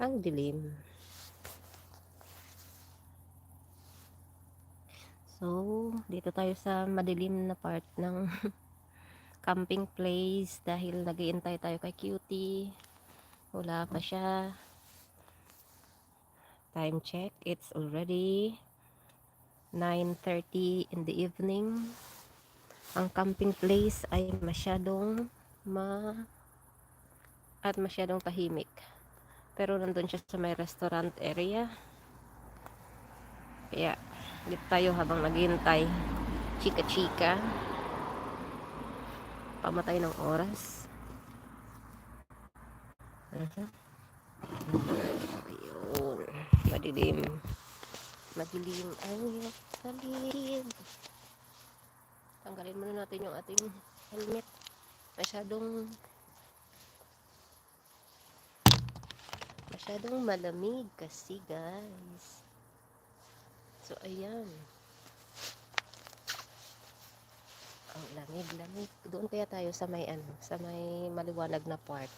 Ang dilim. So, dito tayo sa madilim na part ng camping place dahil nag-iintay tayo kay Cutie. Wala pa siya. Time check, it's already 9:30 in the evening. Ang camping place ay masyadong masyadong tahimik. Pero nandun siya sa may restaurant area. Kaya dito tayo habang naghihintay. Chika-chika. Pamatay ng oras. Ayun. Madilim. Madilim ang paligid. Tanggalin muna natin yung ating helmet. Masyadong malamig kasi guys. So ayan. Ang lamig. Doon kaya tayo sa may sa may maliwanag na part.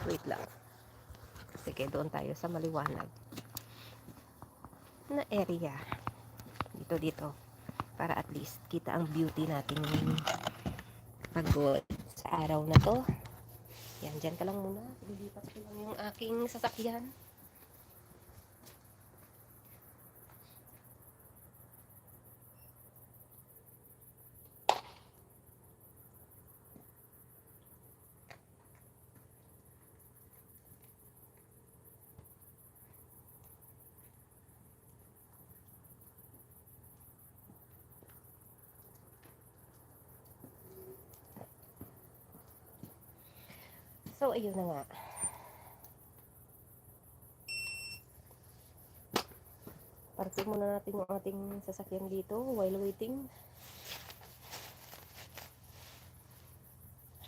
Wait lang. Sige, doon tayo sa maliwanag na area. Dito. Para at least kita ang beauty natin pagod sa araw na to. Yan, dyan ka lang muna. Lilipat ko lang yung aking sasakyan. So, ayun na nga. Parking muna natin yung ating sasakyan dito while waiting.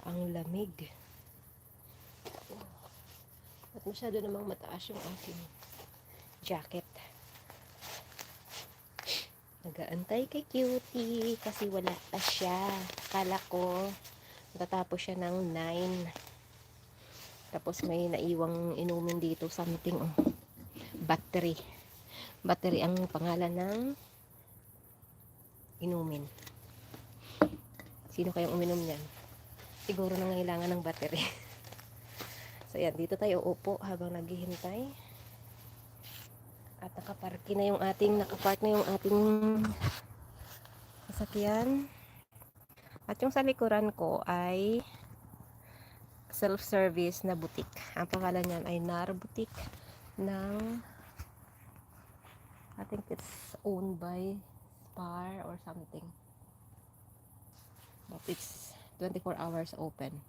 Ang lamig. At masyado namang mataas yung aking jacket. Nag-aantay kay Cutie kasi wala pa siya. Akala ko matatapos siya ng 9. Tapos may naiwang inumin dito, something, battery ang pangalan ng inumin. Sino kayang uminom niyan? Siguro nangailangan ng battery. So yan, dito tayo upo habang naghihintay. At nakapark na yung ating sasakyan. At yung sa likuran ko ay self-service na butik. Ang pangalan niyan ay NAR Boutique ng, I think it's owned by Spar or something. But it's 24 hours open.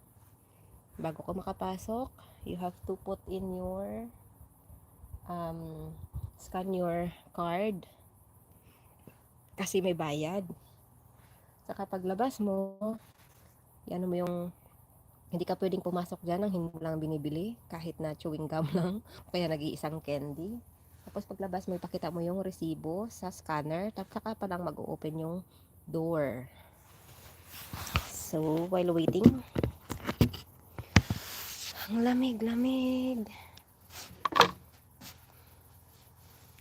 Bago ka makapasok, you have to put in your scan your card kasi may bayad. Saka paglabas mo, yan mo yung, hindi ka pwedeng pumasok dyan ng hindi mo lang binibili, kahit na chewing gum lang, kaya nag-iisang candy. Tapos paglabas mo, ipakita mo yung resibo sa scanner, tapos saka pa lang mag-open yung door. So, while waiting, ang lamig.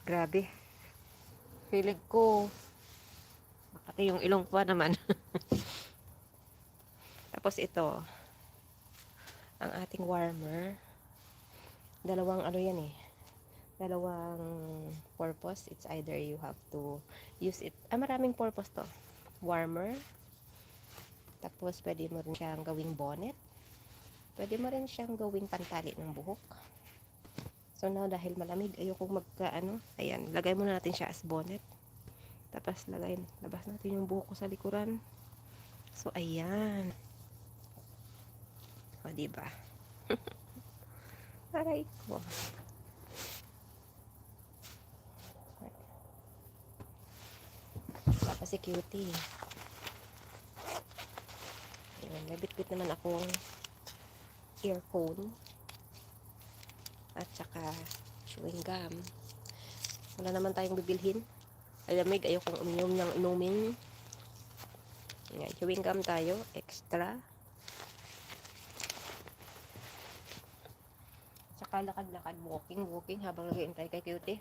Grabe. Feeling ko, makati yung ilong pa naman. Tapos ito, ang ating warmer, dalawang dalawang purpose. It's either you have to use it, maraming purpose to. Warmer, tapos pwede mo rin siyang gawing bonnet, pwede mo rin siyang gawing pantali ng buhok. So now, dahil malamig, ayokong ayan, lagay muna natin siya as bonnet. Tapos labas natin yung buhok ko sa likuran. So ayan. O, diba? Aray ko. Wala pa si Cutie. Ayan, nabitbit naman akong earphone. At saka chewing gum. Wala naman tayong bibilhin. Alamig, ayokong uminom ng inumin. Ayan, chewing gum tayo, extra. Saka kalakad-lakad, walking habang nag-iintay kay Cutie.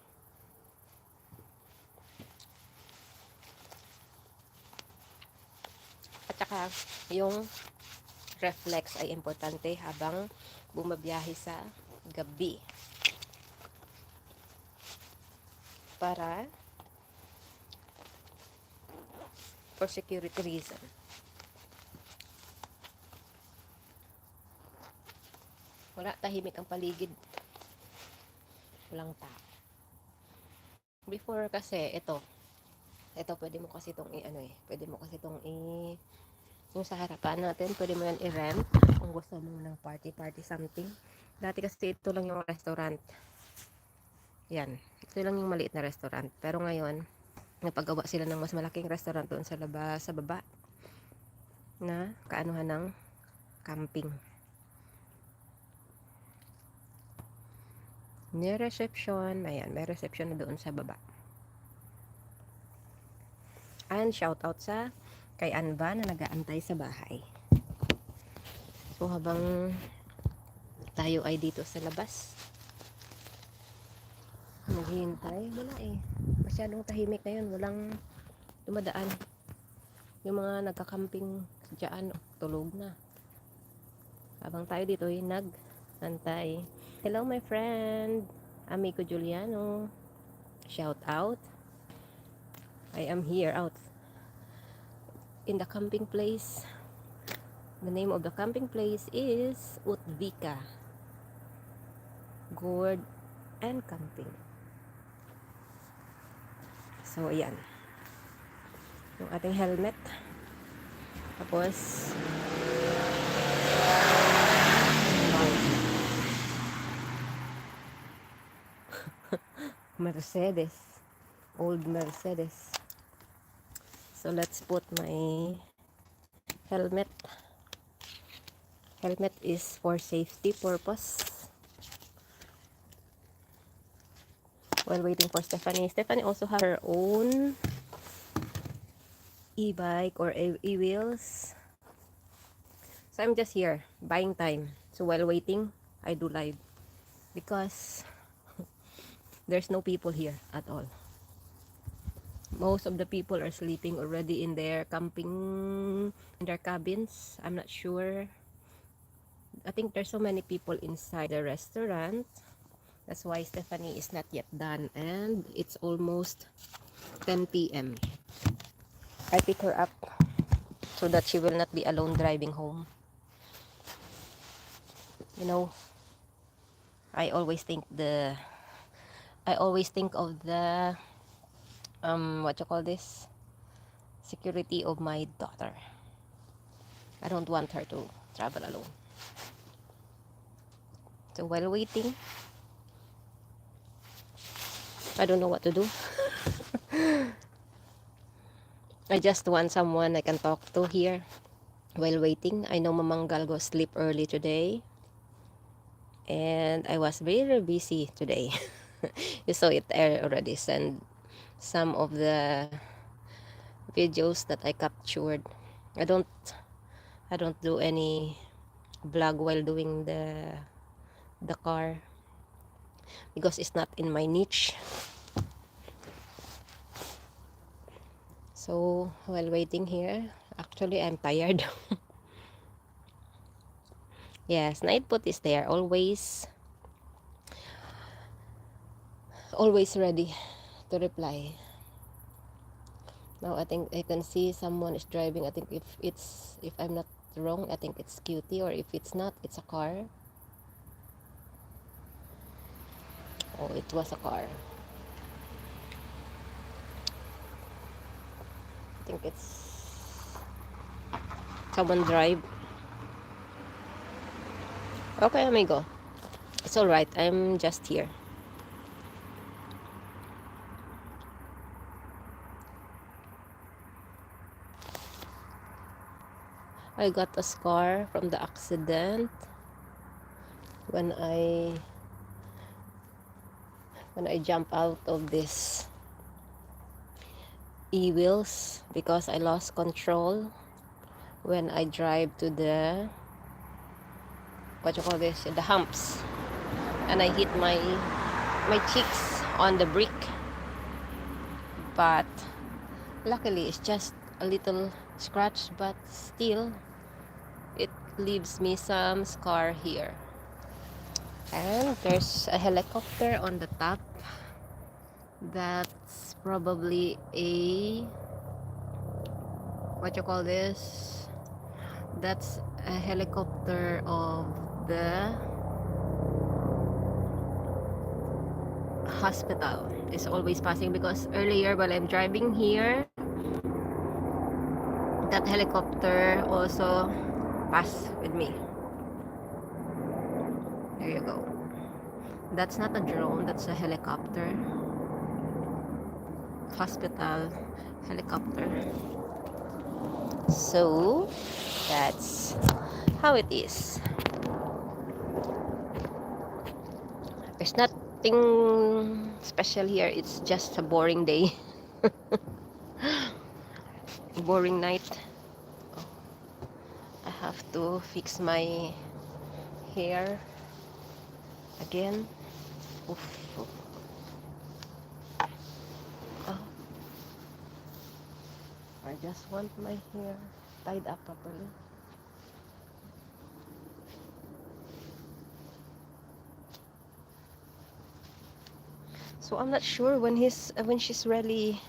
At saka, yung reflex ay importante habang bumabiyahe sa gabi. Para for security reason. Wala, tahimik ang paligid. Walang tao. Before kasi, ito pwede mo kasi itong pwede mo kasi itong yung sa harapan natin, pwede mo yan i-rent kung gusto mo ng party something. Dati kasi ito lang yung restaurant. Yan, ito lang yung maliit na restaurant. Pero ngayon, napagawa sila ng mas malaking restaurant doon sa labas, sa baba, na kaanuhan ng camping. May reception, ayan, may reception na doon sa baba. And shout out sa kay Anba na nag-aantay sa bahay. So habang tayo ay dito sa labas, naghihintay, wala masyadong tahimik ngayon, walang dumadaan. Yung mga nagka-camping dyan, tulog na. Habang tayo dito ay nag-antay. Hello my friend, amigo Juliano. Shout out. I am here out in the camping place. The name of the camping place is Utvika Gourd and Camping. So ayan, yung ating helmet. Tapos Mercedes, old Mercedes. So let's put my helmet. Helmet is for safety purpose. While waiting for Stephanie. Stephanie also has her own e-bike or e-wheels. So I'm just here buying time. So while waiting, I do live because there's no people here at all. Most of the people are sleeping already in their camping, in their cabins. I'm not sure. I think there's so many people inside the restaurant. That's why Stephanie is not yet done. And it's almost 10 p.m. I pick her up so that she will not be alone driving home. You know, I always think of the what you call this, security of my daughter. I don't want her to travel alone. So while waiting, I don't know what to do. I just want someone I can talk to here while waiting. I know Mamanggal go sleep early today, and I was very busy today. You saw it already. Send some of the videos that I captured. I don't do any vlog while doing the car because it's not in my niche. So while waiting here, actually I'm tired. Yes, Nightput is there, always ready to reply. Now I think I can see someone is driving. I think if I'm not wrong, I think it's Cutie, or if it's not, it's a car. Oh, it was a car. I think it's someone drive. Okay, amigo. It's alright. I'm just here. I got a scar from the accident when I jump out of this e-wheels because I lost control when I drive to the, what you call this, the humps. and I hit my cheeks on the brick, but luckily it's just a little scratch, but still it leaves me some scar here. And there's a helicopter on the top. That's probably a, what you call this, that's a helicopter of the hospital. It's always passing because earlier while I'm driving here, that helicopter also passed with me. There you go. That's not a drone, that's a helicopter. Hospital helicopter. So that's how it is. There's nothing special here. It's just a boring day. Boring night. I have to fix my hair again. Oof. Oh, I just want my hair tied up properly. So I'm not sure when she's really,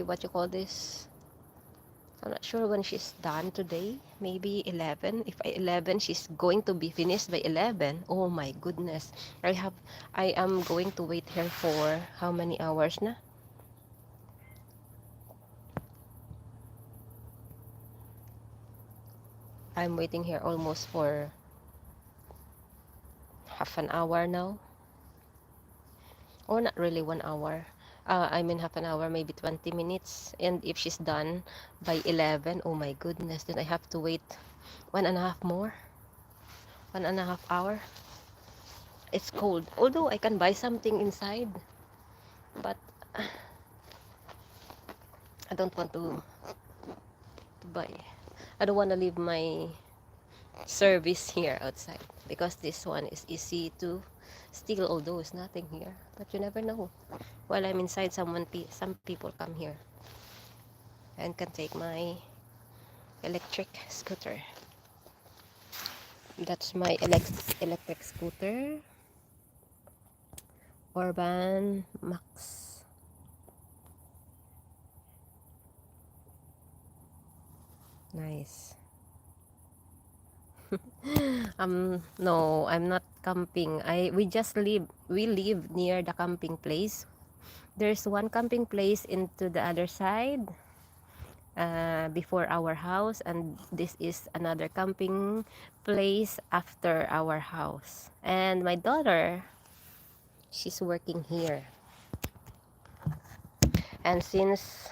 what you call this. I'm not sure when she's done today. Maybe 11. If I 11, she's going to be finished by 11. Oh my goodness. I am going to wait here for how many hours na? I'm waiting here almost for half an hour now. Or not really 1 hour. I mean half an hour, maybe 20 minutes. And if she's done by 11, oh my goodness, then I have to wait 1.5 more. 1.5 hour. It's cold. Although I can buy something inside. But I don't want to buy. I don't want to leave my service here outside. Because this one is easy to steal, although it's nothing here. But you never know. While I'm inside, some people come here and can take my electric scooter. That's my electric scooter, Urban Max. Nice. No, I'm not camping. We live near the camping place. There's one camping place into the other side, before our house, and this is another camping place after our house. And my daughter, she's working here, and since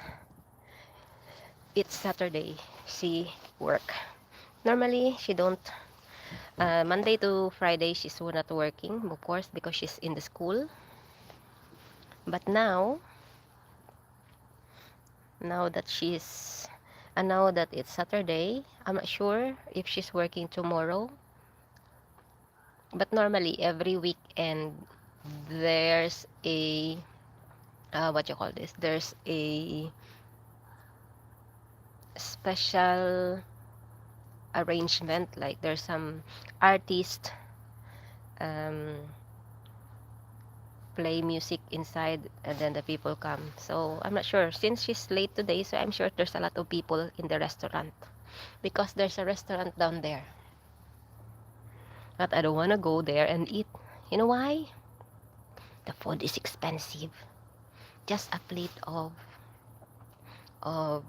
it's Saturday, she work. Normally she don't, Monday to Friday she's not working, of course, because she's in the school. But now that she's now that it's Saturday, I'm not sure if she's working tomorrow. But normally every weekend there's a, what you call this, there's a special arrangement, like there's some artist um, play music inside, and then the people come. So I'm not sure, since she's late today, so I'm sure there's a lot of people in the restaurant, because there's a restaurant down there. But I don't want to go there and eat. You know why? The food is expensive. Just a plate of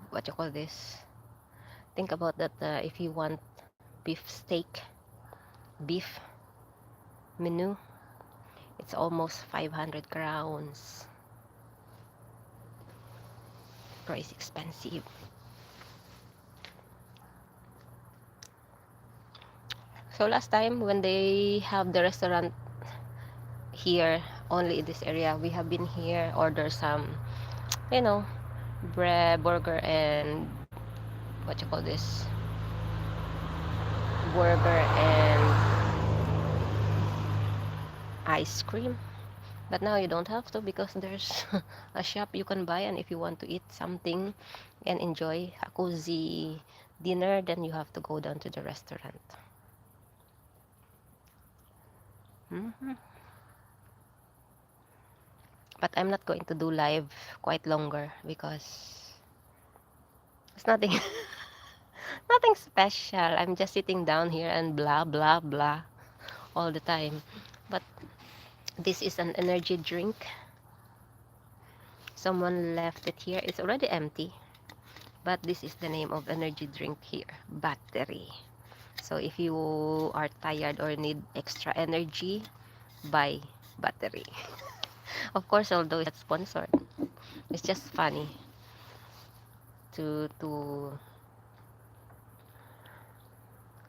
what you call this, think about that, if you want beef steak, beef menu, it's almost 500 crowns. Price expensive. So last time when they have the restaurant here, only in this area, we have been here, order some, you know, bread, burger, and what you call this, burger and ice cream. But now you don't have to because there's a shop you can buy, and if you want to eat something and enjoy a cozy dinner, then you have to go down to the restaurant. Mhm. But I'm not going to do live quite longer because it's nothing nothing special. I'm just sitting down here and blah blah blah all the time. But this is an energy drink. Someone left it here. It's already empty. But this is the name of energy drink here. Battery. So if you are tired or need extra energy, buy battery. Of course, although it's not sponsored, it's just funny to to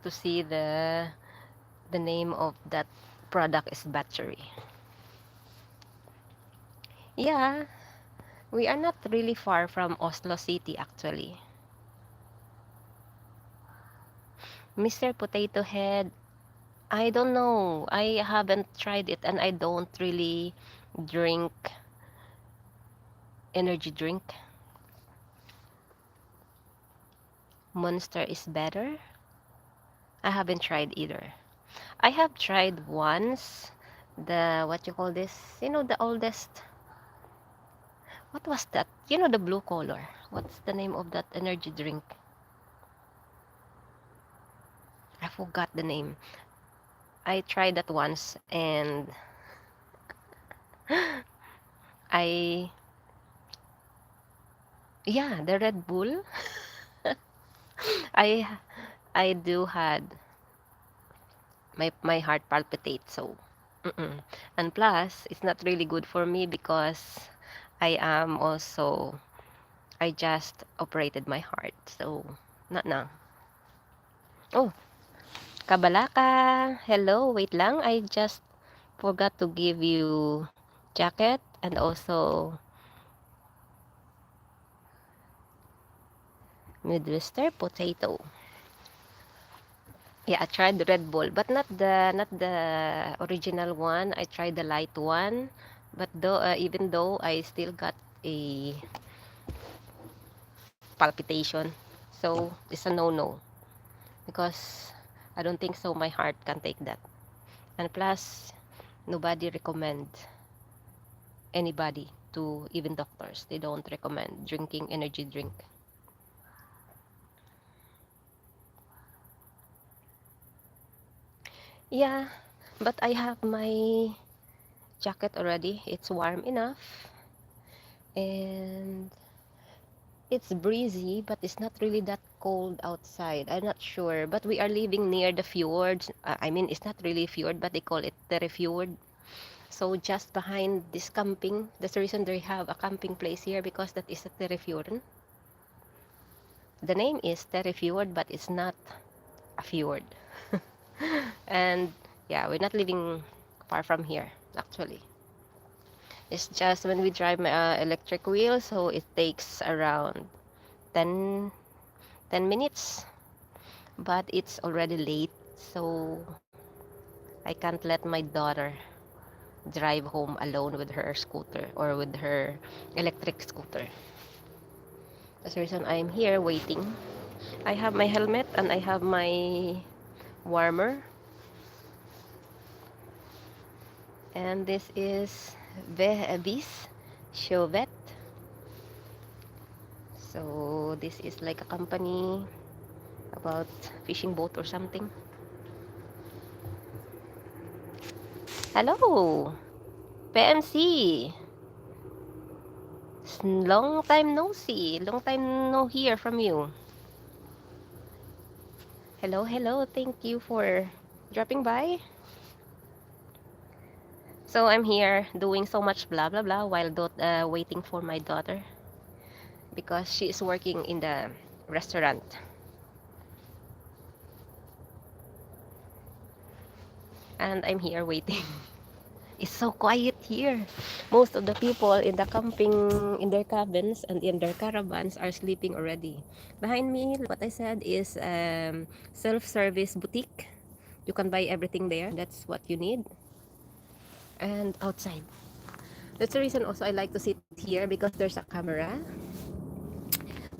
to see the name of that product is battery. Yeah, we are not really far from Oslo City actually. Mr. Potato Head, I don't know. I haven't tried it and I don't really drink energy drink. Monster is better. I haven't tried either. I have tried once the what you call this? You know the oldest. What was that? You know the blue color. What's the name of that energy drink? I forgot the name. I tried that once and I yeah, the Red Bull. I I do had my heart palpitates so mm-mm. And plus it's not really good for me because I am also I just operated my heart so not now. Oh, Kabalaka, hello, wait lang, I just forgot to give you jacket and also Midwester potato. Yeah, I tried the Red Bull, but not the original one. I tried the light one, but though even though I still got a palpitation, so it's a no-no because I don't think so. My heart can take that, and plus, nobody recommend anybody to even doctors. They don't recommend drinking energy drink. Yeah, but I have my jacket already. It's warm enough and it's breezy, but it's not really that cold outside. I'm not sure, but we are living near the fjords. I mean, it's not really fjord, but they call it Terefjord. So just behind this camping, that's the reason they have a camping place here because that is a Terefjord. The name is Terefjord, but it's not a fjord. And yeah, we're not living far from here actually. It's just when we drive my electric wheel, so it takes around 10 10 minutes, but it's already late, so I can't let my daughter drive home alone with her scooter or with her electric scooter. That's the reason I'm here waiting. I have my helmet and I have my warmer, and this is Vehabis Chauvet. So this is like a company about fishing boat or something. Hello, PMC. Long time no see. Long time no hear from you. Hello, hello. Thank you for dropping by. So I'm here doing so much blah blah blah while waiting for my daughter because she is working in the restaurant and I'm here waiting. It's so quiet here. Most of the people in the camping, in their cabins and in their caravans are sleeping already. Behind me, what I said is self-service boutique. You can buy everything there. That's what you need. and outside. That's the reason also I like to sit here, because there's a camera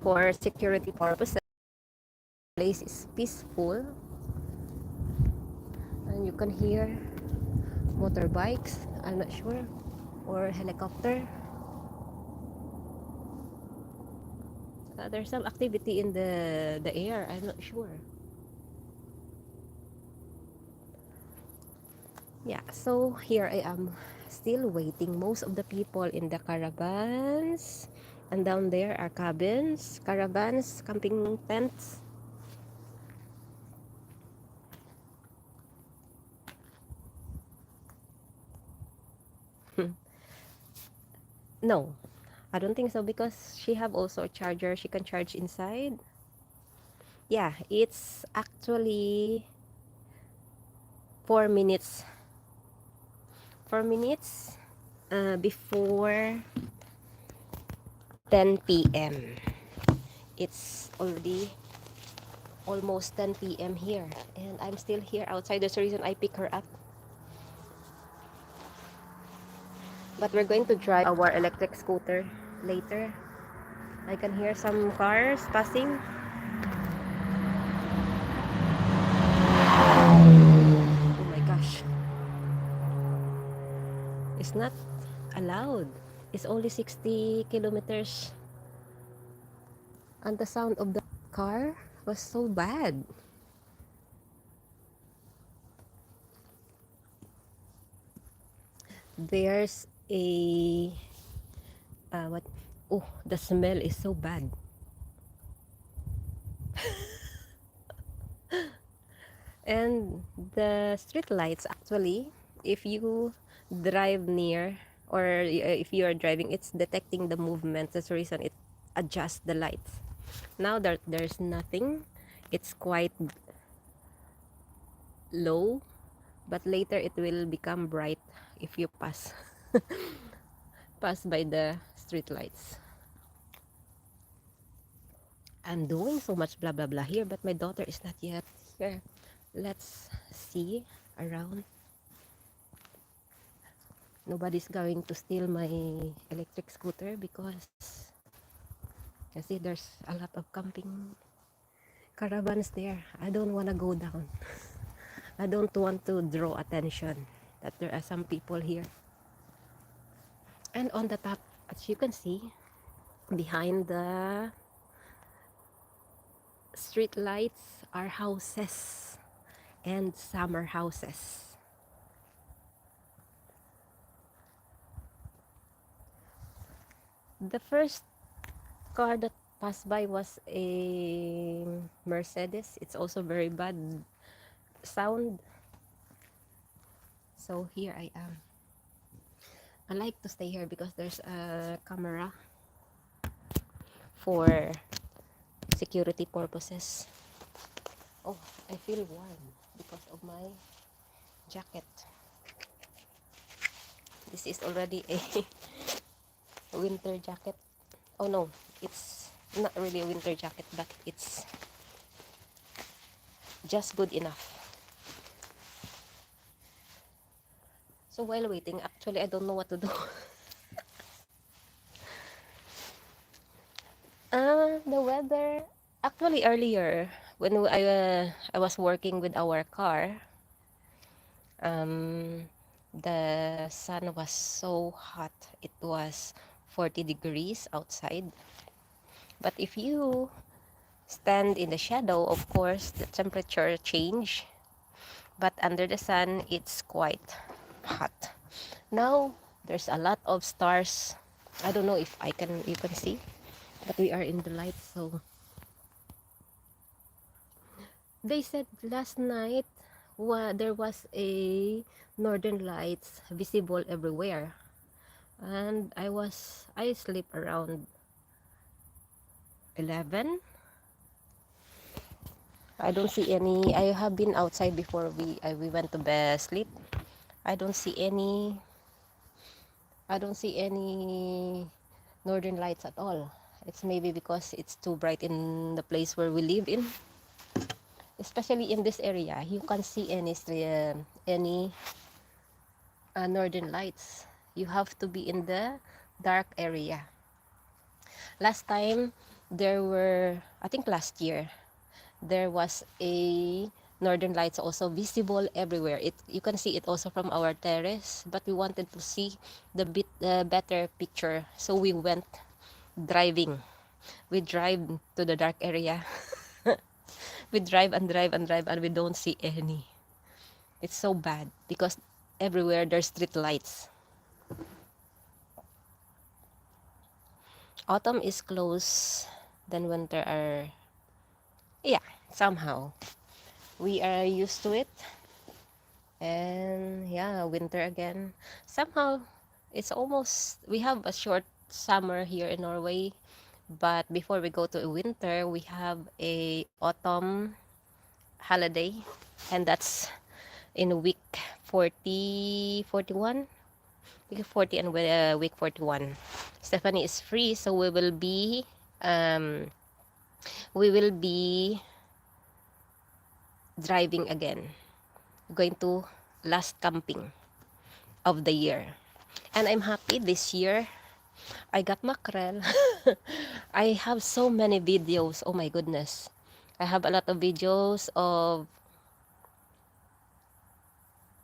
for security purposes. The place is peaceful, and you can hear motorbikes, I'm not sure, or helicopter. There's some activity in the air, I'm not sure. Yeah, so here I am, still waiting. Most of the people in the caravans, and down there are cabins, caravans, camping tents. No, I don't think so, because she have also a charger she can charge inside. Yeah, it's actually 4 minutes. 4 minutes before 10 p.m. It's already almost 10 p.m. here, and I'm still here outside. There's a reason I pick her up. But we're going to drive our electric scooter later. I can hear some cars passing. Oh my gosh. It's not allowed. It's only 60 kilometers. And the sound of the car was so bad. There's a what? Oh, the smell is so bad. And the street lights, actually, if you drive near, or if you are driving, it's detecting the movement. That's the reason it adjusts the lights. Now that there's nothing, it's quite low, but later it will become bright if you pass pass by the street lights. I'm doing so much blah blah blah here, but my daughter is not yet here. Let's see around. Nobody's going to steal my electric scooter, because you see there's a lot of camping caravans there. I don't want to go down. I don't want to draw attention that there are some people here. And on the top, as you can see, behind the street lights are houses and summer houses. The first car that passed by was a Mercedes. It's also very bad sound. So here I am. I like to stay here because there's a camera for security purposes. Oh, I feel warm because of my jacket. This is already a winter jacket. Oh no, it's not really a winter jacket, but it's just good enough. So while waiting, actually I don't know what to do. The weather, actually earlier when I was working with our car, the sun was so hot. It was 40 degrees outside. But if you stand in the shadow, of course the temperature change, but under the sun it's quite hot. Now there's a lot of stars. I don't know if you can see, but we are in the light. So they said last night there was a northern lights visible everywhere, and I sleep around 11. I don't see any. I have been outside before we went to bed sleep. I don't see any. I don't see any northern lights at all. It's maybe because it's too bright in the place where we live in. Especially in this area, you can't see any northern lights. You have to be in the dark area. Last time, I think last year, there was a northern lights also visible everywhere. You can see it also from our terrace, but we wanted to see the better picture, so we went driving. We drive to the dark area. We drive and drive and drive, and we don't see any. It's so bad because everywhere there's street lights. Autumn is close, then winter are, yeah, somehow we are used to it. And yeah, winter again. Somehow it's almost, we have a short summer here in Norway, but before we go to winter, we have a autumn holiday, and that's in week 40, 41, week 40 and week 41. Stephanie is free, so um we will be driving again, going to last camping of the year. And I'm happy this year I got mackerel. I have so many videos. Oh my goodness. I have a lot of videos of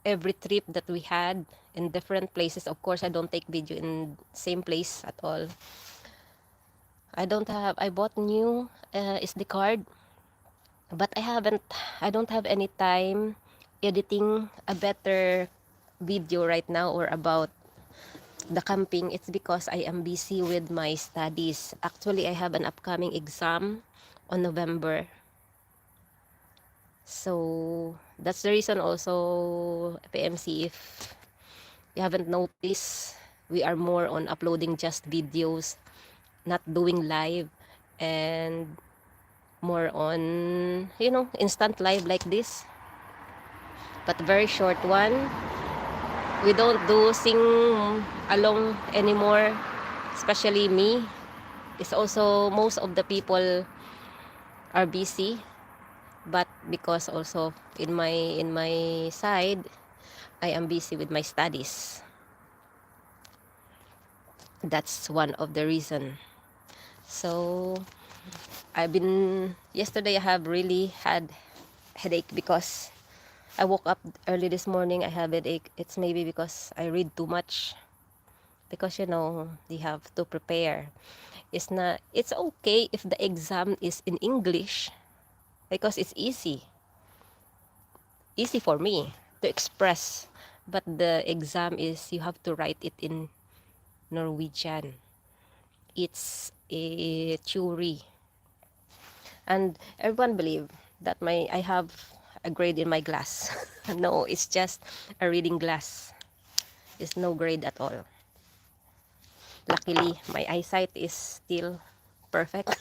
every trip that we had in different places. Of course, I don't take video in same place at all. I bought new SD card, but I don't have any time editing a better video right now or about the camping. It's because I am busy with my studies. Actually, I have an upcoming exam on November. So that's the reason also, PMC, if you haven't noticed, we are more on uploading just videos, not doing live, and more on, instant live like this, but very short one. We don't do sing along anymore, especially me. It's also most of the people are busy, but because also in my side, I am busy with my studies. That's one of the reason. So yesterday I have really had headache because I woke up early this morning. I have headache. It's maybe because I read too much, because you have to prepare. It's okay if the exam is in English, because it's easy for me to express, but the exam is, you have to write it in Norwegian. It's a theory, and everyone believe that I have a grade in my glass. No, it's just a reading glass. It's no grade at all. Luckily, my eyesight is still perfect.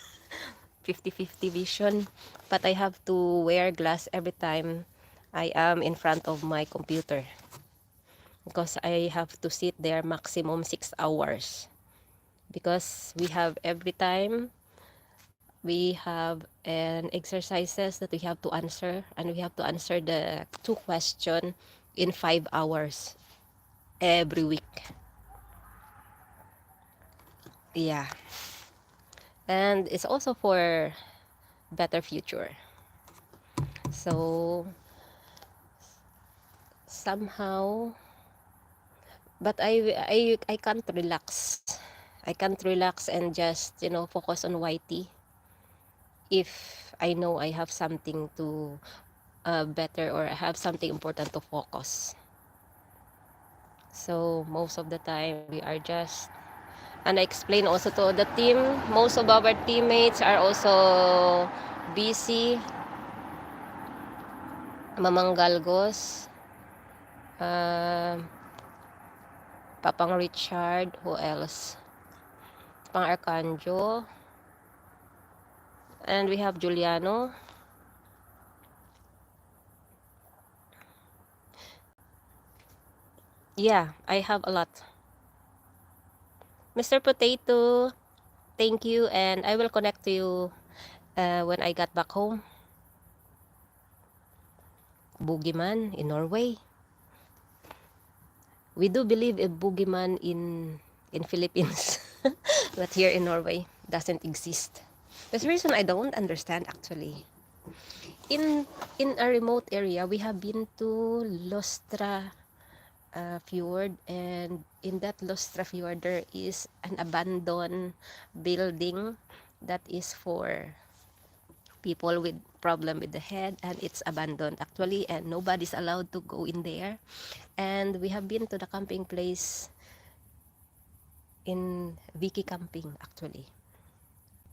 50-50 vision, but I have to wear glass every time I am in front of my computer, because I have to sit there maximum 6 hours, because we have an exercises that we have to answer, and we have to answer the 2 question in 5 hours every week. Yeah, and it's also for better future. So somehow, but I can't relax. I can't relax and just focus on YT if I know I have something to better, or I have something important to focus. So most of the time we are just, and I explain also to the team, most of our teammates are also busy. Mamanggalgos, uh, Papang Richard, who else? Pang Arcanjo, and we have Juliano. Yeah, I have a lot. Mr. Potato, thank you, and I will connect to you when I got back home. Boogeyman in Norway. We do believe a boogeyman in Philippines, but here in Norway doesn't exist. That's the reason I don't understand actually. In in a remote area, we have been to Lostra fjord, and in that Lostra fjord there is an abandoned building that is for people with problem with the head, and it's abandoned actually, and nobody's allowed to go in there. And we have been to the camping place in Vicky Camping actually,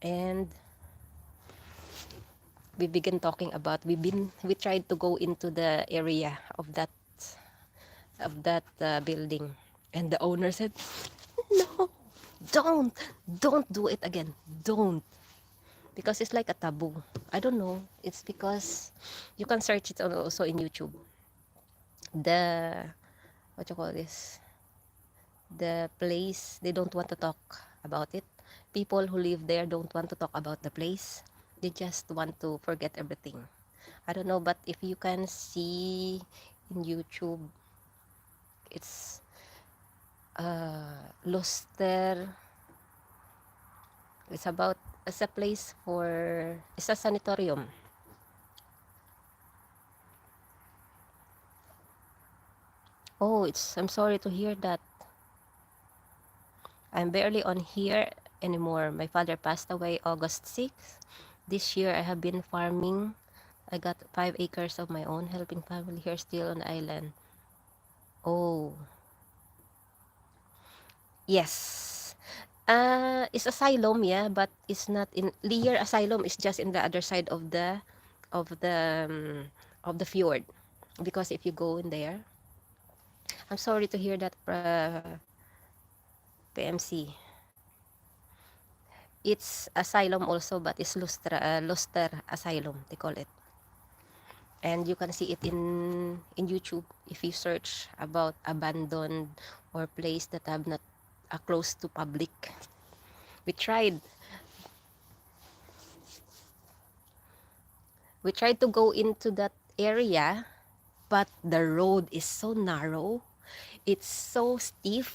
and we begin talking about we tried to go into the area of that building, and the owner said, no, don't don't do it again, don't, because it's like a taboo. I don't know, it's because you can search it also in YouTube. The what you call this, the place, they don't want to talk about it. People who live there don't want to talk about the place, they just want to forget everything. I don't know, but if you can see in YouTube, it's Luster. It's about, it's a place for, it's a sanatorium. Oh, it's, I'm sorry to hear that. I'm barely on here anymore. My father passed away August 6th. This year I have been farming. I got 5 acres of my own, helping family here still on the island. Oh, yes. It's asylum, yeah, but it's not in Lear Asylum. Is just in the other side of the of the fjord. Because if you go in there, I'm sorry to hear that, PMC. It's asylum also, but it's Luster Asylum, they call it. And you can see it in YouTube if you search about abandoned or place that have not close to public. We tried we tried to go into that area, but the road is so narrow, it's so steep,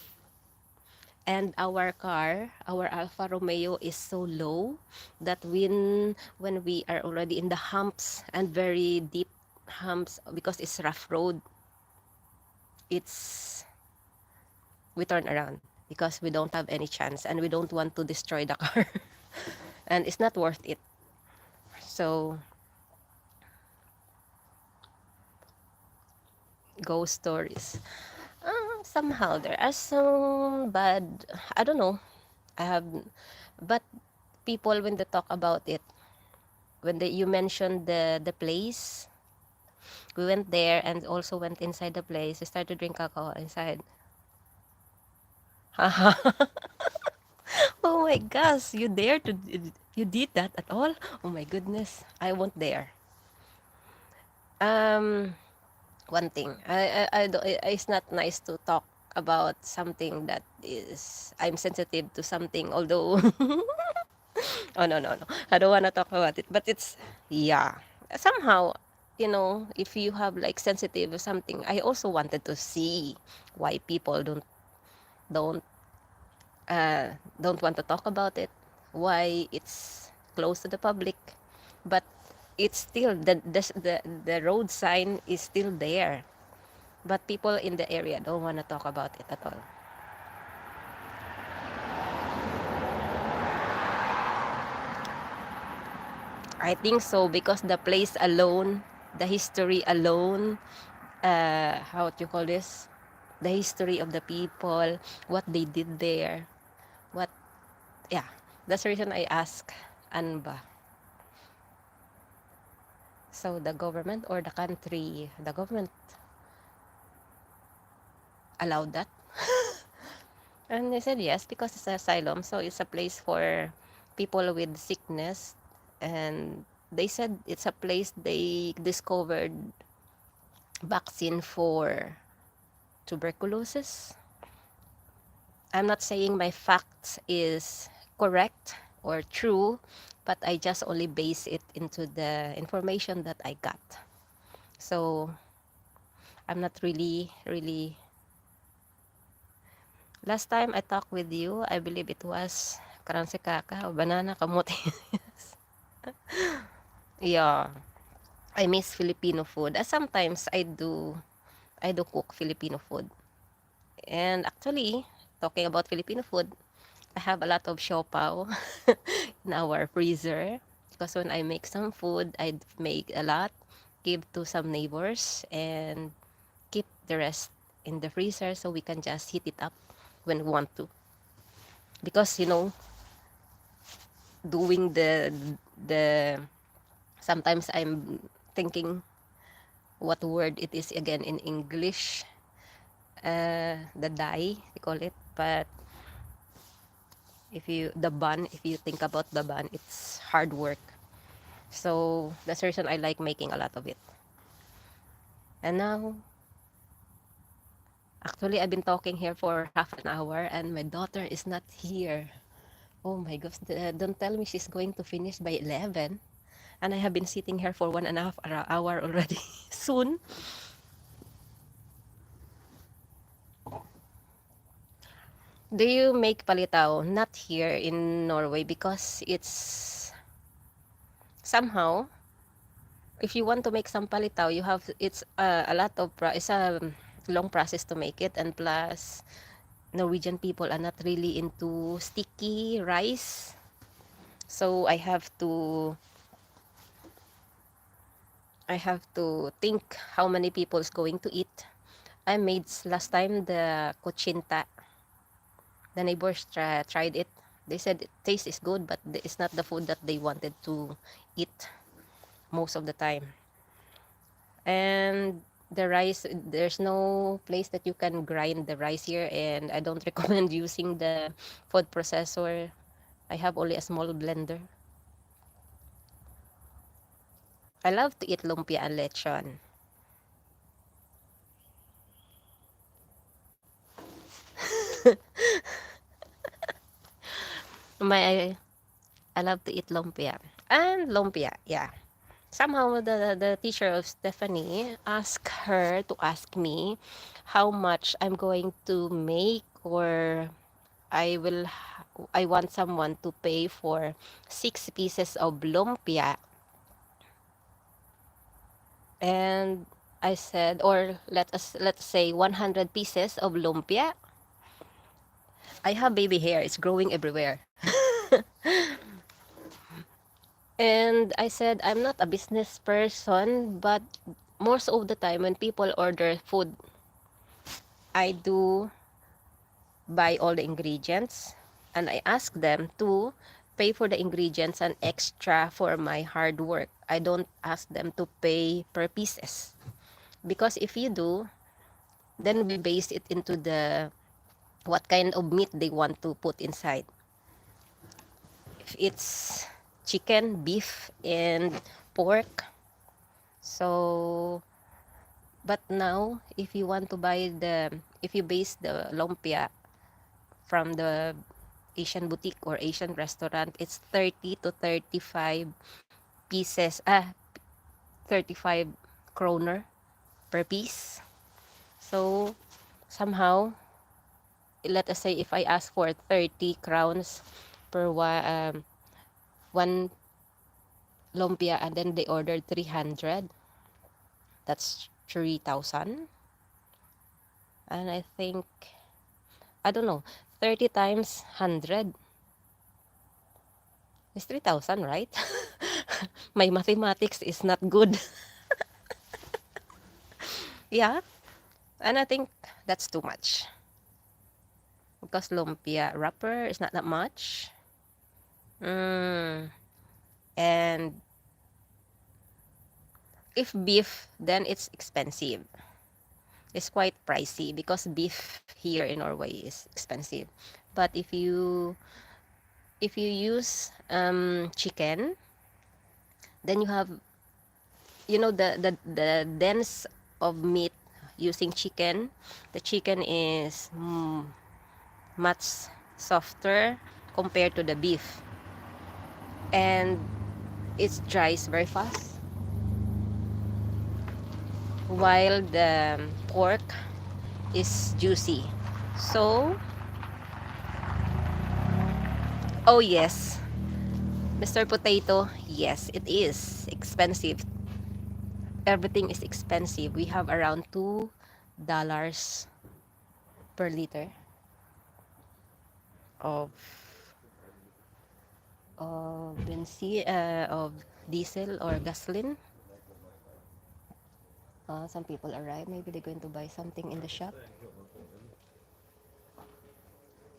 and our car, our Alfa Romeo, is so low that when we are already in the humps, and very deep humps, because it's rough road, it's we turn around because we don't have any chance, and we don't want to destroy the car. And it's not worth it. So ghost stories, somehow there are some bad, I don't know, I have, but people, when they talk about it, when you mentioned the place, we went there and also went inside the place. We started to drink alcohol inside. Oh my gosh, you dare to, you did that at all? Oh my goodness, I won't dare. um One thing, it's not nice to talk about something that is, I'm sensitive to something, although oh no, no, no, I don't want to talk about it, but it's, yeah, somehow, if you have like sensitive or something, I also wanted to see why people don't don't want to talk about it, why it's close to the public, but it's still the road sign is still there, but people in the area don't want to talk about it at all. I think so, because the place alone, the history alone, how do you call this? The history of the people, what they did there, what, yeah. That's the reason I ask, Anba. So the government or the country, the government allowed that? And they said yes, because it's an asylum, so it's a place for people with sickness. And they said it's a place they discovered vaccine for tuberculosis. I'm not saying my facts is correct or true, but I just only base it into the information that I got. So I'm not really Last time I talked with you, I believe it was karanse kaka o banana kamote. Yeah, I miss Filipino food. Sometimes I do cook Filipino food. And actually, talking about Filipino food, I have a lot of siopaw in our freezer. Because when I make some food, I'd make a lot, give to some neighbors, and keep the rest in the freezer so we can just heat it up when we want to. Because doing the sometimes I'm thinking what word it is again in English. The dye we call it, but if you think about the bun, it's hard work. So that's the reason I like making a lot of it. And now, actually, I've been talking here for half an hour, and my daughter is not here. Oh my gosh, don't tell me she's going to finish by 11. And I have been sitting here for 1.5 hour already. Soon. Do you make palitaw? Not here in Norway because it's somehow, if you want to make some palitaw, you have it's a lot of it's a long process to make it, and plus Norwegian people are not really into sticky rice. So I have to think how many people is going to eat. I made last time the cochinta. The neighbors tried it. They said it taste is good, but it's not the food that they wanted to eat most of the time. And the rice, there's no place that you can grind the rice here, and I don't recommend using the food processor. I have only a small blender. I love to eat lumpia and lechon. My I love to eat lumpia and lumpia. Yeah. Somehow the teacher of Stephanie asked her to ask me how much I'm going to make, or I want someone to pay for 6 pieces of lumpia. And I said, or let's say 100 pieces of lumpia. I have baby hair, it's growing everywhere. And I said, I'm not a business person, but most of the time when people order food, I do buy all the ingredients, and I ask them to pay for the ingredients and extra for my hard work. I don't ask them to pay per pieces. Because if you do, then we base it into the what kind of meat they want to put inside. If it's chicken, beef, and pork. So, but now, if you base the lumpia from the Asian boutique or Asian restaurant, it's 30 to 35 pieces, 35 kroner per piece. So, somehow, let us say if I ask for 30 crowns per one lumpia, and then they ordered 300, that's 3,000. And I think, I don't know, 30 times 100 is 3,000, right? My mathematics is not good. Yeah, and I think that's too much. Because lumpia wrapper is not that much. And if beef, then it's expensive. It's quite pricey because beef here in Norway is expensive. But if you use chicken, then you have the dense of meat using chicken. The chicken is much softer compared to the beef, and it dries very fast, while the pork is juicy. So Oh yes, Mr. Potato, yes, it is expensive. Everything is expensive. We have around $2 per liter of benzene, of diesel or gasoline. Some people arrive. Maybe they're going to buy something in the shop.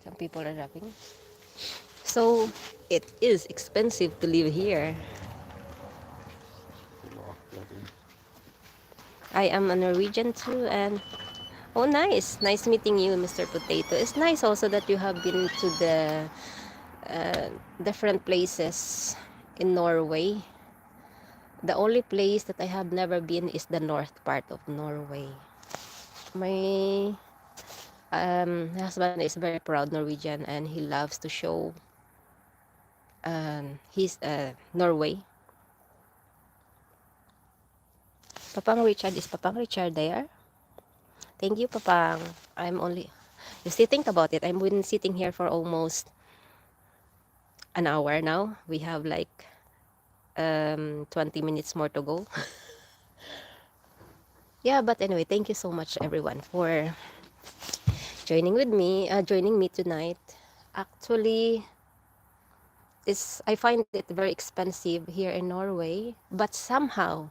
Some people are arriving. So it is expensive to live here. I am a Norwegian too, and oh, nice meeting you, Mr. Potato. It's nice also that you have been to the uh, different places in Norway. The only place that I have never been is the north part of Norway. My husband is very proud Norwegian, and he loves to show his Norway. Papang Richard, is Papang Richard there? Thank you, Papang. I'm only, you see, think about it. I've been sitting here for almost an hour now. We have like 20 minutes more to go. Yeah, but anyway, thank you so much everyone for joining me tonight. Actually, I find it very expensive here in Norway, but somehow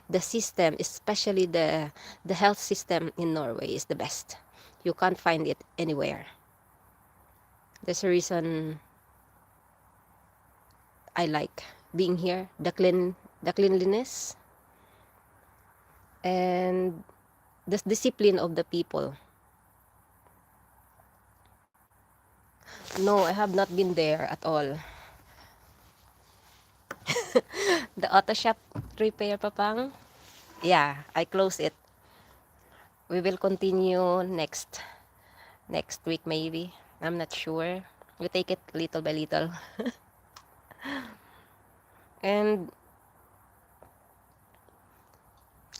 the system, especially the health system in Norway, is the best. You can't find it anywhere. There's a reason I like being here. The cleanliness and the discipline of the people. No, I have not been there at all. The auto shop repair, Papang. Yeah, I close it. We will continue next week maybe. I'm not sure. We take it little by little. And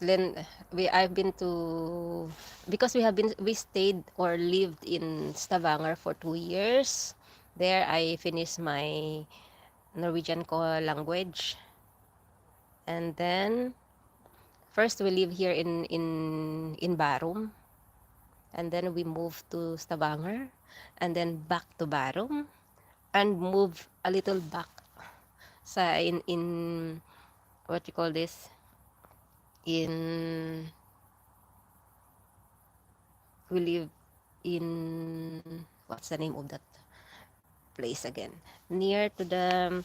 then I've been to, because we stayed or lived in Stavanger for 2 years. There I finished my Norwegian language. And then first we live here in Barum, and then we moved to Stavanger, and then back to Barum, and move a little back sa in what you call this, in we live in, what's the name of that place again, near to the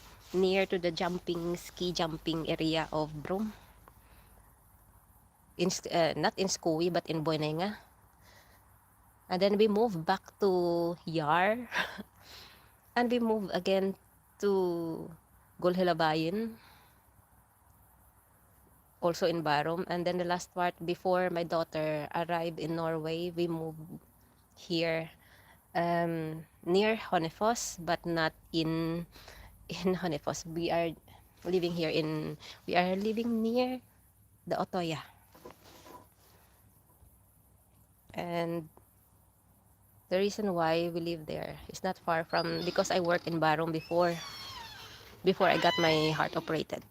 ski jumping area of Brum, not in Skowi but in Boynenga. And then we move back to Yar, and we move again to Gulhilabayin, also in Barum. And then the last part, before my daughter arrived in Norway, we moved here near Honeyfoss, but not in Honeyfoss. We are living near the Otoya. And the reason why we live there is not far from, because I worked in Barum before I got my heart operated.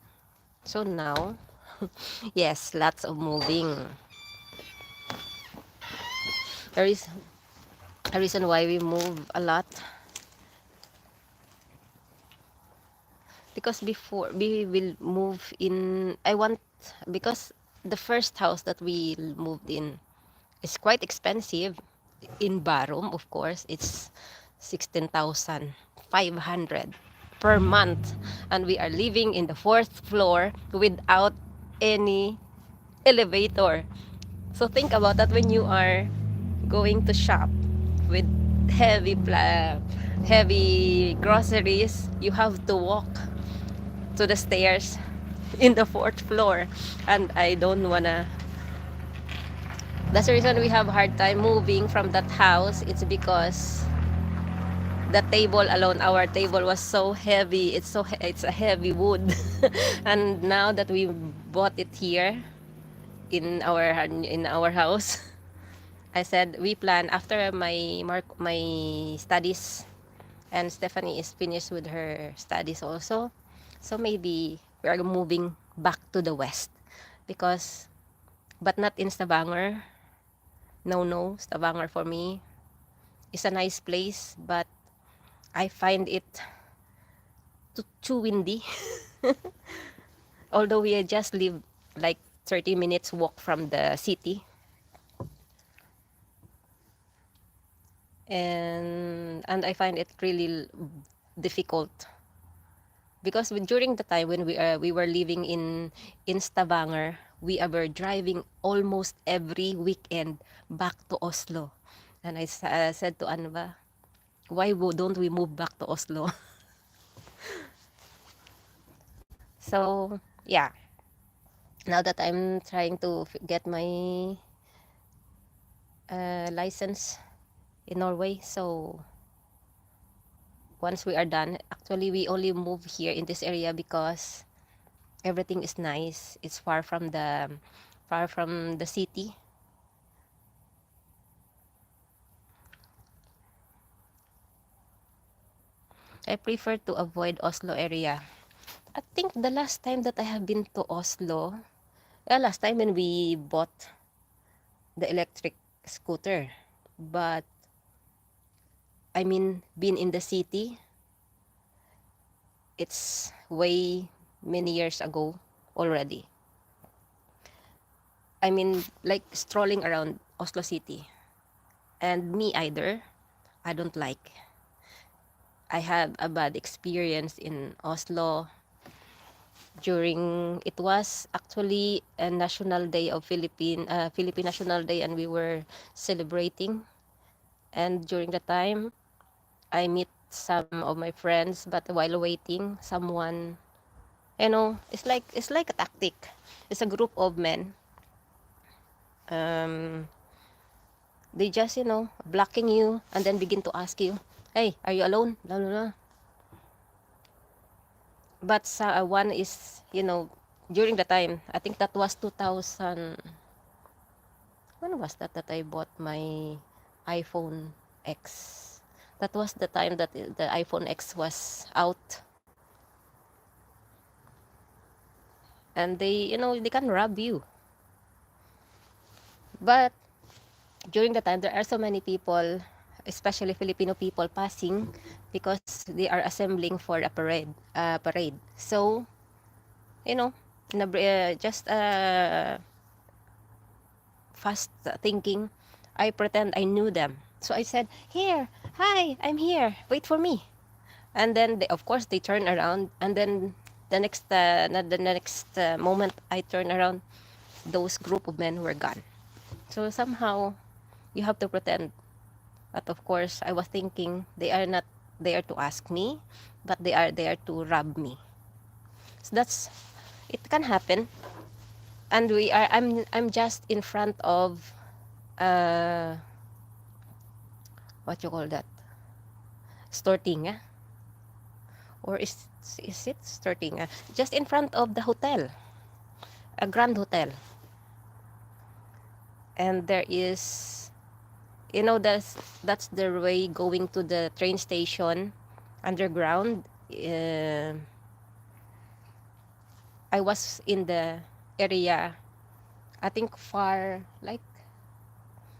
So now, yes, lots of moving. There is a reason why we move a lot, because before we will move in, because the first house that we moved in is quite expensive in Barum. Of course, it's 16,500 per month, and we are living in the fourth floor without any elevator. So think about that when you are going to shop with heavy groceries. You have to walk to the stairs in the fourth floor, and I don't wanna. That's the reason we have a hard time moving from that house. It's because the table alone, our table was so heavy. It's a heavy wood. And now that we bought it here in our house, I said we plan after my studies and Stephanie is finished with her studies also. So maybe we are moving back to the west because, but not in Stavanger. No, no, Stavanger for me is a nice place, but I find it too windy. Although we just live like 30 minutes walk from the city, and I find it really difficult because during the time when we were living in Stavanger, we were driving almost every weekend back to Oslo. And I said to Anva, why don't we move back to Oslo? So yeah, now that I'm trying to get my license in Norway, so once we are done, actually we only move here in this area because everything is nice. It's far from the city. I prefer to avoid Oslo area. I think the last time that I have been to Oslo, last time when we bought the electric scooter. But I mean, being in the city, it's way many years ago already. I mean, like strolling around Oslo city. And me either, I don't like. I had a bad experience in Oslo during, it was actually a national day of Philippine National Day, and we were celebrating. And during the time, I meet some of my friends, but while waiting, someone, it's like a tactic. It's a group of men. Um, they just blocking you and then begin to ask you, "Hey, are you alone?" Blah blah blah. But one is, during the time, I think that was 2000. When was that I bought my iPhone X? That was the time that the iPhone X was out, and they can rob you. But during the time, there are so many people, especially Filipino people, passing because they are assembling for a parade. So, you know, just fast thinking, I pretend I knew them. So I said, "Here, hi, I'm here. Wait for me." And then, of course, they turn around, and then the next moment I turn around, those group of men were gone. So somehow, you have to pretend. But of course, I was thinking they are not there to ask me, but they are there to rob me. So it can happen. And I'm just in front of uh what you call that? Stortinga? Or is it Stortinga? Just in front of the hotel, a grand hotel. And there is, that's the way going to the train station underground. I was in the area, I think far, like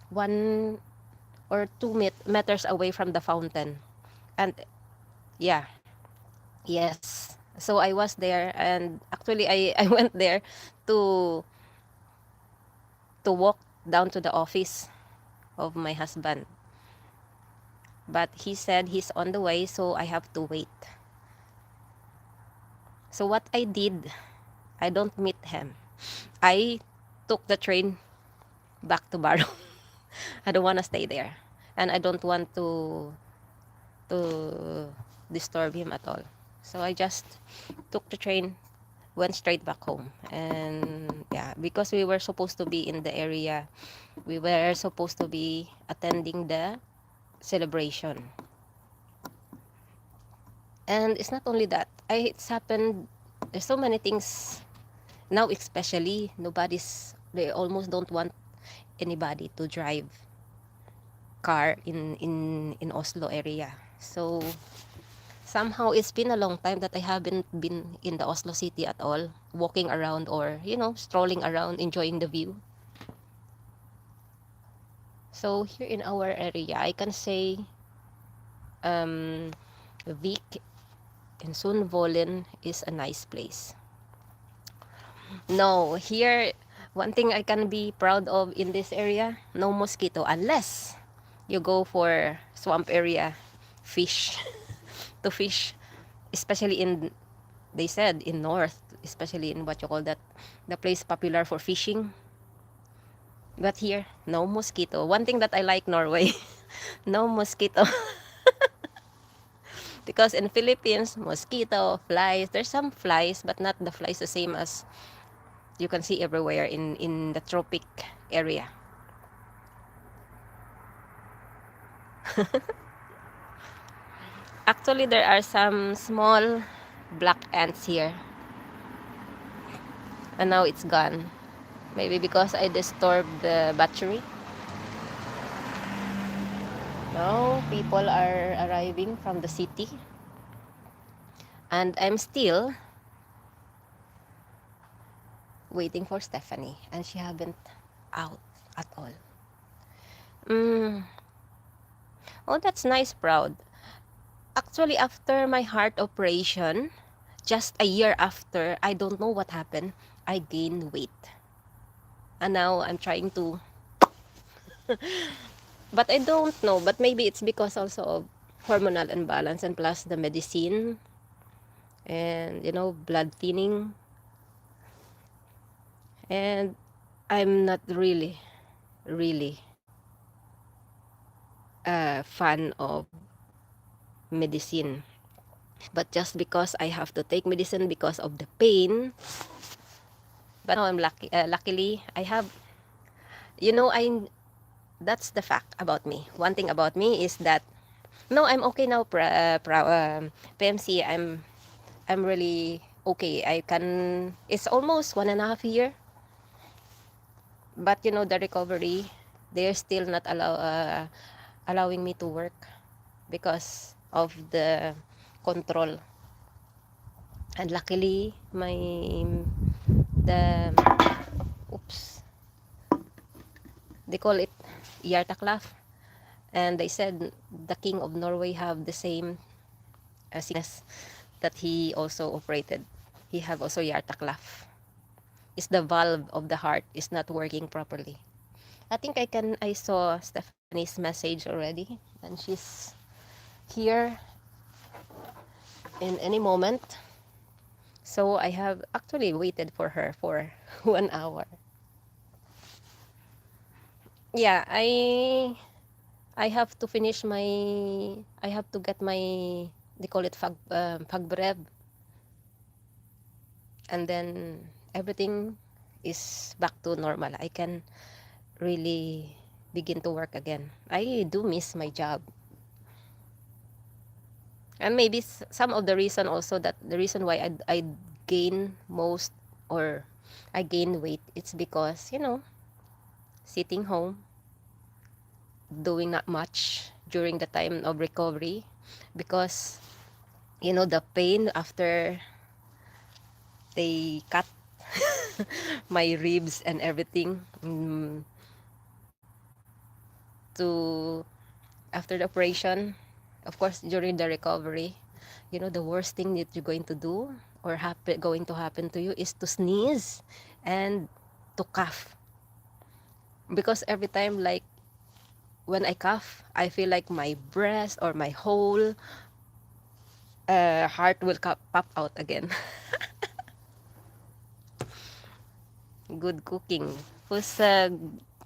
1 or 2 meters away from the fountain. And yeah, yes. So I was there, and actually I went there to walk down to the office of my husband. But he said he's on the way, so I have to wait. So what I did, I don't meet him. I took the train back to Barrow. I don't want to stay there. And I don't want to disturb him at all. So I just took the train, went straight back home. And yeah, because we were supposed to be in the area, we were supposed to be attending the celebration. And it's not only that, it's happened, there's so many things now, especially they almost don't want anybody to drive car in Oslo area. So somehow it's been a long time that I haven't been in the Oslo city at all, walking around or, strolling around, enjoying the view. So here in our area, I can say um, Vik in Sundvolden is a nice place. No, here, one thing I can be proud of in this area, no mosquito unless you go for swamp area, fish, to fish, especially in, they said, in north, especially in what you call that, the place popular for fishing. But here, no mosquito. One thing that I like Norway, no mosquito. Because in Philippines, mosquito, flies, there's some flies, but not the flies the same as you can see everywhere in the tropic area. Actually, there are some small black ants here, and now it's gone. Maybe because I disturbed the battery. Now people are arriving from the city, and I'm still waiting for Stephanie, and she haven't out at all. Mm. Oh, that's nice, proud. Actually, after my heart operation, just a year after, I don't know what happened, I gained weight. And now I'm trying to, but I don't know, but maybe it's because also of hormonal imbalance and plus the medicine and, blood thinning. And I'm not really, really a fan of medicine. But just because I have to take medicine because of the pain, but now I'm luckily, I have, I that's the fact about me. One thing about me is that no, I'm okay now. PMC, I'm really okay. I can. It's almost 1.5 year, but the recovery, they're still not allowing me to work because of the control. And luckily, the oops, they call it hjerteklaff, and they said the king of Norway have the same sickness that he also operated. He have also hjerteklaff. Is the valve of the heart is not working properly. I saw Stephanie's message already, and she's here in any moment. So I have actually waited for her for 1 hour. Yeah, I have to finish my, I have to get my, they call it fagbrev, and then everything is back to normal. I can really begin to work again. I do miss my job. And maybe some of the reason also, that the reason why I gain most, or I gain weight, it's because, sitting home, doing not much during the time of recovery, because, the pain after they cut my ribs and everything, to after the operation, of course, during the recovery, the worst thing that you're going to do or going to happen to you is to sneeze and to cough. Because every time, like, when I cough, I feel like my breast or my whole heart will pop out again. Good cooking. Who's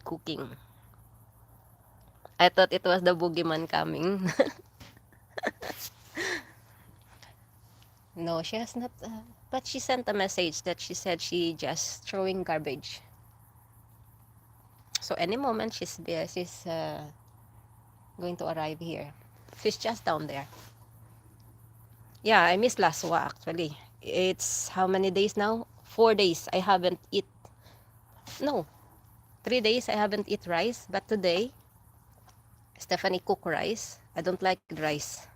cooking? I thought it was the boogeyman coming. No, she has not. But she sent a message that she said she just throwing garbage. So any moment she's going to arrive here. She's just down there. Yeah, I missed Laswa actually. It's how many days now? 4 days I haven't eat. No, 3 days I haven't eat rice. But today, Stephanie cooked rice. I don't like rice.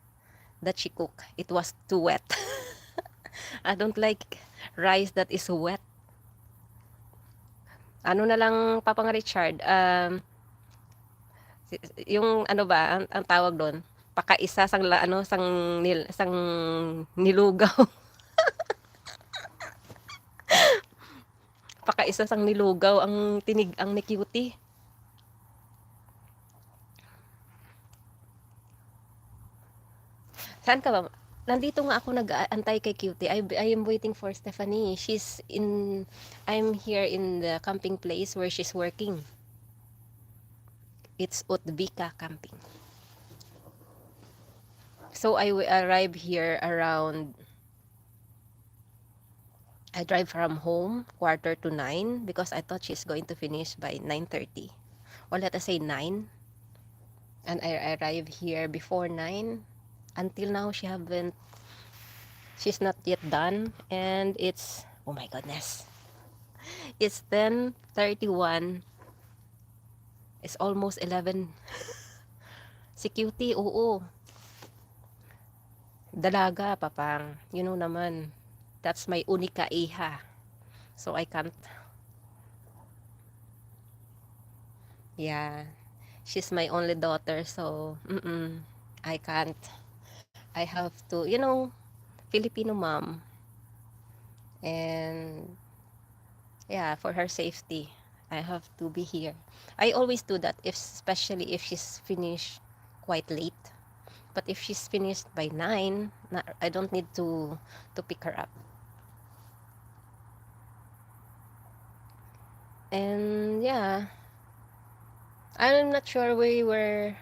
that she cooked. It was too wet. I don't like rice that is wet. Ano na lang, Papang Richard, yung ano ba, ang tawag doon, pakaisa sang ano, sang nilugaw. Pakaisa sang nilugaw ang tinig ang ni Cutie. Saan ka ba? Nandito nga ako nag-aantay kay Cutie. I am waiting for Stephanie. I'm here in the camping place where she's working. It's Utvika camping. So I arrive here around, I drive from home 8:45 because I thought she's going to finish by 9:30. Or let us say 9. And I arrive here before 9. Until now, she's not yet done. And it's, oh my goodness. It's 10:31. It's almost 11. Si Cutie, oo. Dalaga, Papang. You know naman. That's my unika iha. So I can't. Yeah. She's my only daughter. So, I can't. I have to, Filipino mom. And, yeah, for her safety, I have to be here. I always do that, especially if she's finished quite late. But if she's finished by 9, I don't need to pick her up. And yeah, I'm not sure where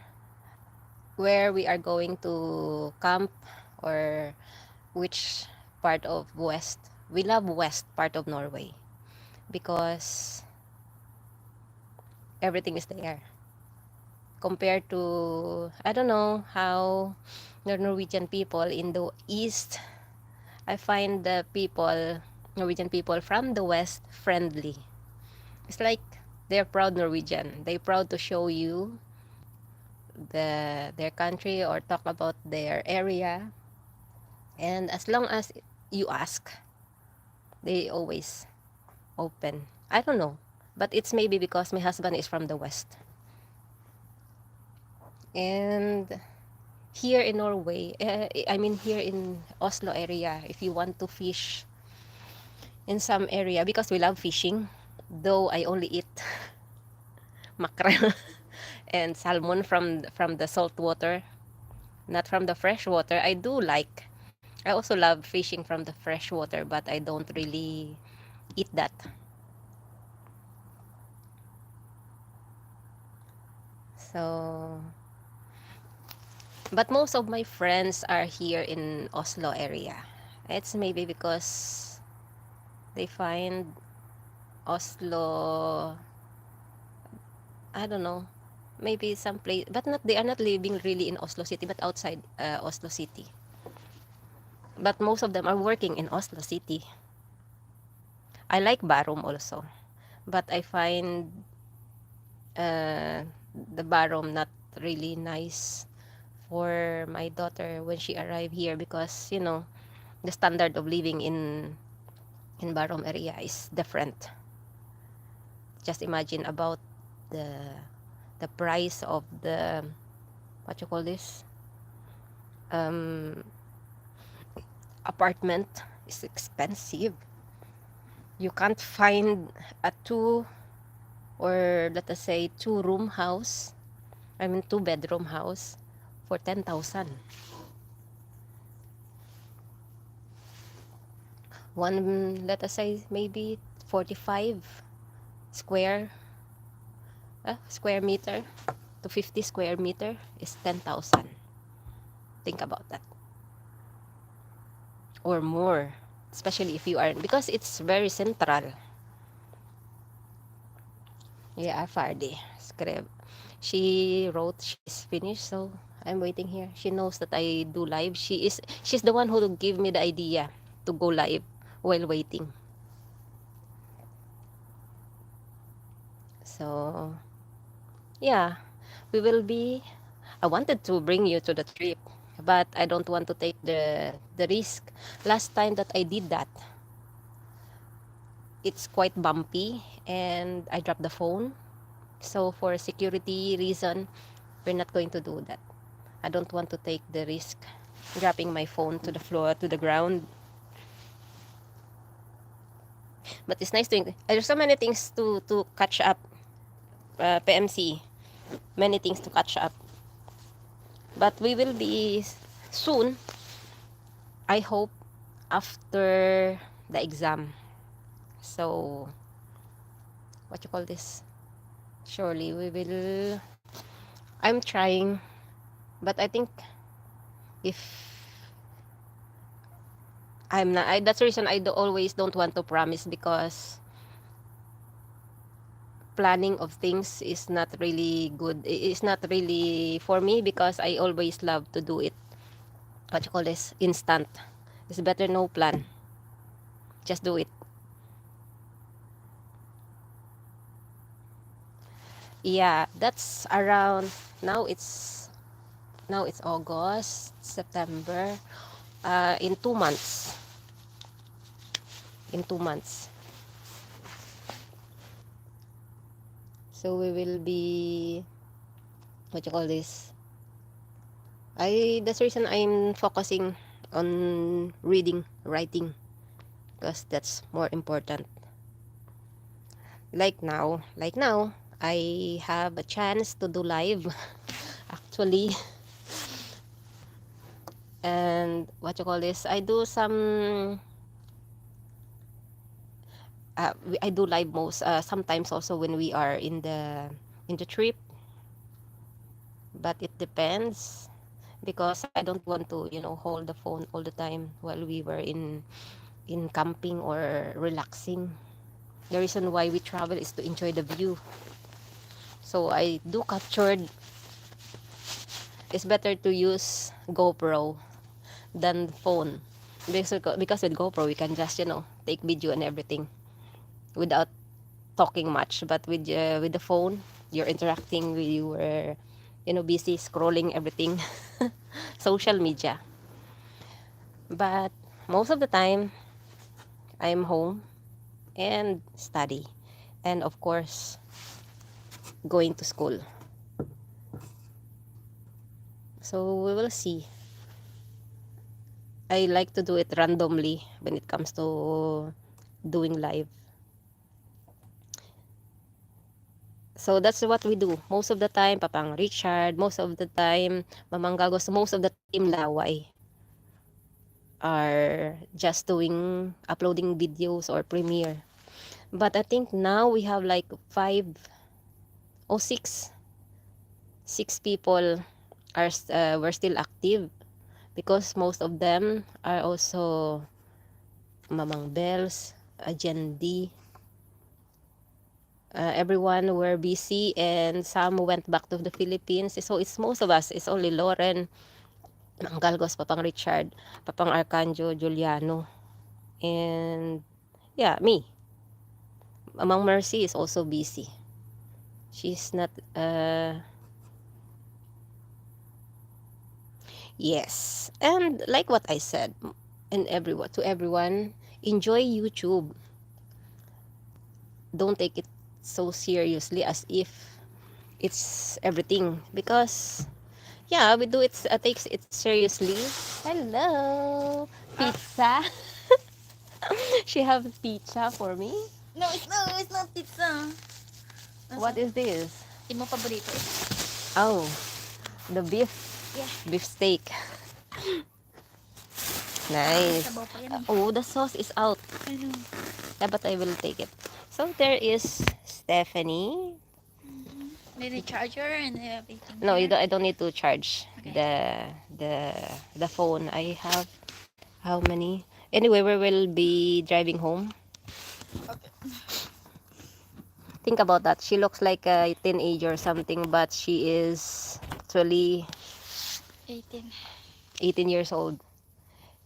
we are going to camp or which part of west. We love west part of Norway because everything is there. Compared to, I don't know how the Norwegian people in the east, I find the Norwegian people from the west friendly. It's like they're proud Norwegian. They proud to show you their country or talk about their area. And as long as you ask, they always open. I don't know, but it's maybe because my husband is from the west. And here in Norway, I mean here in Oslo area, if you want to fish in some area, because we love fishing, though I only eat mackerel and salmon from the salt water, not from the fresh water. I also love fishing from the fresh water, but I don't really eat that. So, but most of my friends are here in Oslo area. It's maybe because they find Oslo, I don't know, maybe some place, but not they are not living really in Oslo city, but outside Oslo city. But most of them are working in Oslo city. I like Barum also, but I find the Barum not really nice for my daughter when she arrived here because the standard of living in Barum area is different. Just imagine about the the price of the, what you call this, apartment is expensive. You can't find a or let us say 2 bedroom house for 10,000. One, let us say maybe 45 square square meter to 50 square meter is 10,000. Think about that. Or more, especially if you are, because it's very central. Yeah, Fardy script. She wrote she's finished, so I'm waiting here. She knows that I do live. She's the one who gave me the idea to go live while waiting. So yeah, I wanted to bring you to the trip, but I don't want to take the risk. Last time that I did that, it's quite bumpy and I dropped the phone. So for security reason, we're not going to do that. I don't want to take the risk dropping my phone to the floor, to the ground. But it's nice to, there's so many things to catch up. PMC, many things to catch up. But we will be soon, I hope, after the exam. So, what you call this? Surely we will, I'm trying, but I think if I'm not, that's the reason I always don't want to promise, because planning of things is not really good. It's not really for me, because I always love to do it, what you call this, instant. It's better no plan, just do it. Yeah, that's around, now it's August, September, in 2 months, in 2 months. So we will be, what you call this, that's the reason I'm focusing on reading, writing, because that's more important. Like now, I have a chance to do live actually. And what you call this, I do some, I do live most, sometimes also when we are in the trip, but it depends, because I don't want to, hold the phone all the time while we were in camping or relaxing. The reason why we travel is to enjoy the view. So I do captured. It's better to use GoPro than phone, because with GoPro we can just, take video and everything without talking much. But with the phone, you're interacting with, you were, busy scrolling everything, social media. But most of the time, I'm home and study, and of course, going to school. So we will see. I like to do it randomly when it comes to doing live. So that's what we do. Most of the time, Papang Richard, most of the time, Mamang Gagos, most of the team Laway are just uploading videos or Premiere. But I think now we have like 6 people were still active, because most of them are also Mamang Bells, Jen D. Everyone were busy, and some went back to the Philippines. So it's most of us. It's only Lauren, Mang Galgos, Papang Richard, Papang Arcanjo, Juliano, and yeah, me. Amang Mercy is also busy. She's not, yes. And like what I said, and to everyone, enjoy YouTube. Don't take it so seriously as if it's everything, because yeah, we do it, takes it seriously. Hello, pizza. She have pizza for me. No, it's not pizza. What is this? Imo paborito. Oh, the beef. Yeah. Beef steak. Nice. Sabaw pa yan. Oh, the sauce is out. Yeah, but I will take it. So there is Stephanie. May the charger and everything. No, here. I don't need to charge Okay. the phone. I have how many? Anyway, we will be driving home. Okay. Think about that. She looks like a teenager or something, but she is actually 18. 18 years old.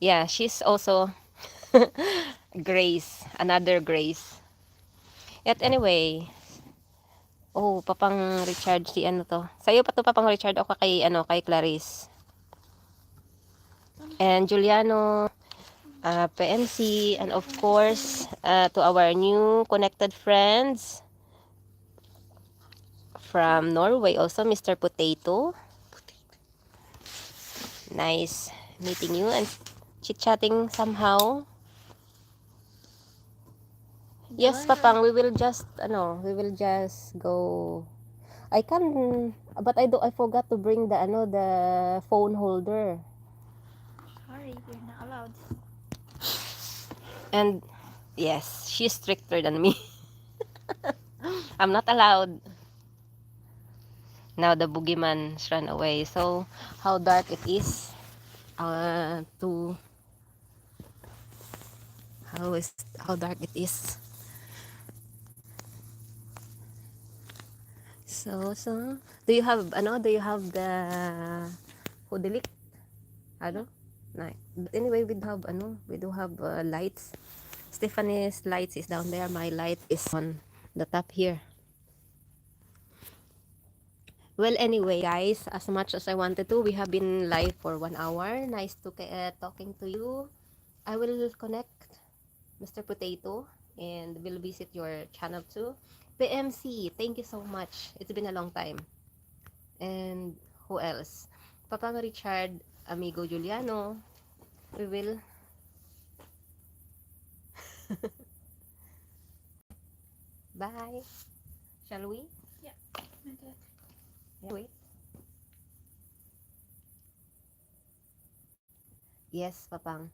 Yeah, she's also Grace, another Grace. Yet anyway, oh, Papang Richard, si ano to? Sa'yo pa to, Papang Richard, o kay Clarice? and Juliano, PMC, and of course, to our new connected friends from Norway, also Mr. Potato. Nice meeting you and chit-chatting somehow. Yes, Papang, we will just go. I can, but I forgot to bring the phone holder. Sorry, you're not allowed. And yes, she's stricter than me. I'm not allowed. Now the boogeyman's run away. So how dark it is. To how dark it is. So do you have the hudilik? Ano? No. But anyway, we do have lights. Stephanie's lights is down there. My light is on the top here. Well, anyway, guys, as much as I wanted to, we have been live for 1 hour. Nice to talking to you. I will connect Mr. Potato and will visit your channel too. PMC, thank you so much. It's been a long time. And who else? Papa Richard, Amigo Juliano. We will. Bye. Shall we? Yeah. Okay. Yeah, wait. Yes, Papang.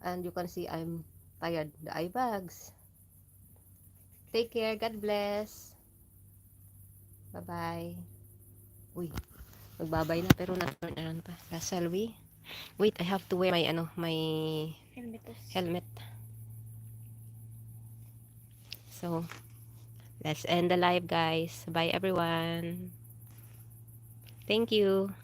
And you can see I'm tired. The eye bags. Take care. God bless. Bye-bye. Uy, magbabay na pero na-turn around pa. Shall we? Wait, I have to wear my helmet. So, let's end the live, guys. Bye, everyone. Thank you.